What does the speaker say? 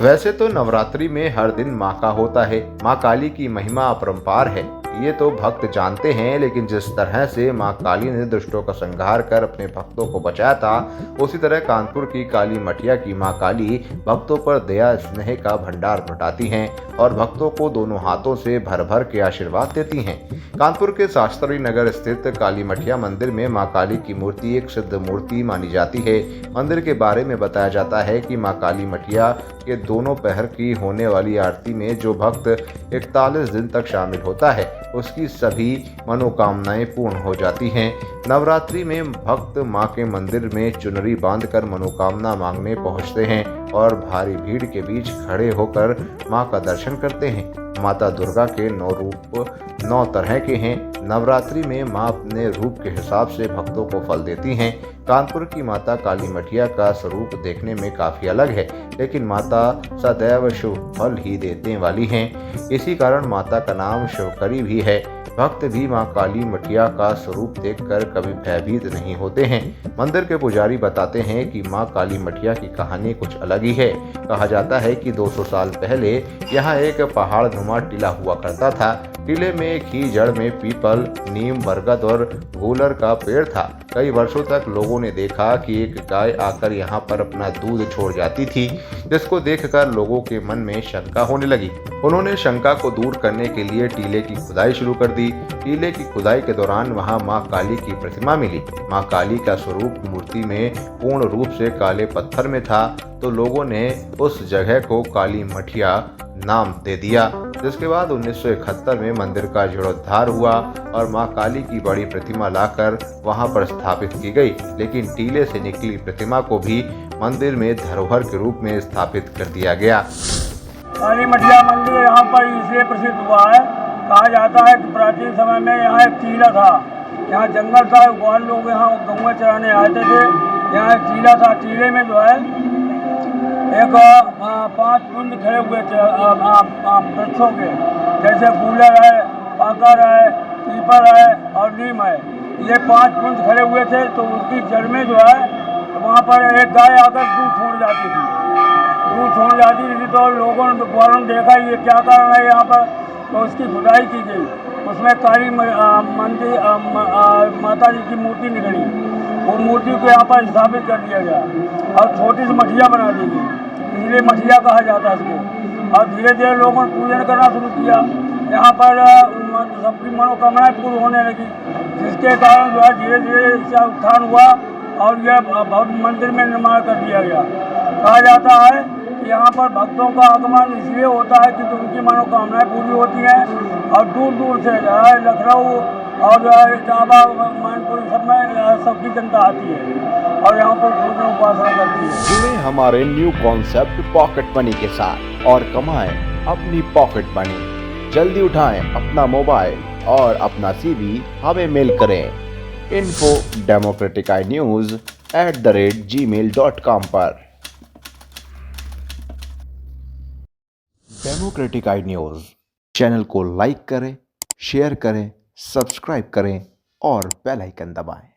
वैसे तो नवरात्रि में हर दिन माँ का होता है। माँ काली की महिमा अपरंपार है, ये तो भक्त जानते हैं। लेकिन जिस तरह से माँ काली ने दुष्टों का संहार कर अपने भक्तों को बचाया था, उसी तरह कानपुर की काली मठिया की माँ काली भक्तों पर दया स्नेह का भंडार लुटाती हैं और भक्तों को दोनों हाथों से भर भर के आशीर्वाद देती हैं। कानपुर के शास्त्री नगर स्थित काली मठिया मंदिर में माँ काली की मूर्ति एक सिद्ध मूर्ति मानी जाती है। मंदिर के बारे में बताया जाता है कि माँ काली मठिया के दोनों पहर की होने वाली आरती में जो भक्त 41 दिन तक शामिल होता है, उसकी सभी मनोकामनाएं पूर्ण हो जाती हैं। नवरात्रि में भक्त मां के मंदिर में चुनरी बांधकर मनोकामना मांगने पहुंचते हैं और भारी भीड़ के बीच खड़े होकर मां का दर्शन करते हैं। माता दुर्गा के 9 रूप 9 तरह के हैं। नवरात्रि में मां अपने रूप के हिसाब से भक्तों को फल देती हैं। कानपुर की माता काली मठिया का स्वरूप देखने में काफी अलग है, लेकिन माता सदैव शुभ फल ही देने वाली हैं। इसी कारण माता का नाम शिवकरी भी है। भक्त भी मां काली मठिया का स्वरूप देखकर कभी भयभीत नहीं होते हैं। मंदिर के पुजारी बताते हैं कि मां काली मठिया की कहानी कुछ अलग ही है। कहा जाता है कि 200 साल पहले यहाँ एक पहाड़ नुमा टीला हुआ करता था। टीले में एक ही जड़ में पीपल, नीम, बरगद और गूलर का पेड़ था। कई वर्षों तक लोगों ने देखा कि एक गाय आकर यहाँ पर अपना दूध छोड़ जाती थी, जिसको देखकर लोगों के मन में शंका होने लगी। उन्होंने शंका को दूर करने के लिए टीले की खुदाई शुरू कर दी। टीले की खुदाई के दौरान वहां मां काली की प्रतिमा मिली। मां काली का स्वरूप मूर्ति में पूर्ण रूप से काले पत्थर में था, तो लोगों ने उस जगह को काली मठिया नाम दे दिया। जिसके बाद 1971 में मंदिर का जीर्णोद्धार हुआ और मां काली की बड़ी प्रतिमा लाकर वहां पर स्थापित की गई। लेकिन टीले से निकली प्रतिमा को भी मंदिर में धरोहर के रूप में स्थापित कर दिया गया। काली मठिया मंदिर यहाँ पर इसलिए प्रसिद्ध हुआ है, कहा जाता है कि प्राचीन समय में यहाँ एक टीला था। यहाँ जंगल था, ग्वाल लोग यहाँ गौएं चराने आते थे। यहाँ एक टीला था, टीले में जो है एक 5 कुंड खड़े हुए थे वृक्षों के, जैसे गूलर है, पाकर है, पीपल है और नीम है। ये 5 कुंड खड़े हुए थे, तो उसकी जड़ में जो है वहाँ पर एक गाय आकर दूध छोड़ जाती थी। दूध छोड़ जाती थी तो लोगों ने ग्वालों ने देखा ये क्या कारण है यहाँ पर, तो उसकी खुदाई की गई। उसमें काली मंदिर माता जी की मूर्ति निकली। वो मूर्ति को यहाँ पर स्थापित कर दिया गया और छोटी सी मठिया बना दी गई, इसलिए मठिया कहा जाता है इसको। और धीरे धीरे लोगों ने पूजन करना शुरू किया। यहाँ पर सबकी मनोकामनाएं पूर्ण होने लगी, जिसके कारण जो है धीरे धीरे इसका उत्थान हुआ और यह भव्य मंदिर में निर्माण कर दिया गया। कहा जाता है कि यहाँ पर भक्तों का आगमन इसलिए होता है कि उनकी मनोकामनाएं पूरी होती हैं और दूर दूर से जो है लखनऊ और जो है इटावा, मानपुर सब में सबकी जनता आती है और यहाँ पर पूर्ण उपासना करती है। जुड़े हमारे न्यू कॉन्सेप्ट पॉकेट मनी के साथ और कमाएं अपनी पॉकेट मनी। जल्दी उठाएं अपना मोबाइल और अपना CV हमें मेल करें info@democraticnews@gmail.com पर। डेमोक्रेटिक आई न्यूज़ चैनल को लाइक करें, शेयर करें, सब्सक्राइब करें और बेल आइकन दबाएं।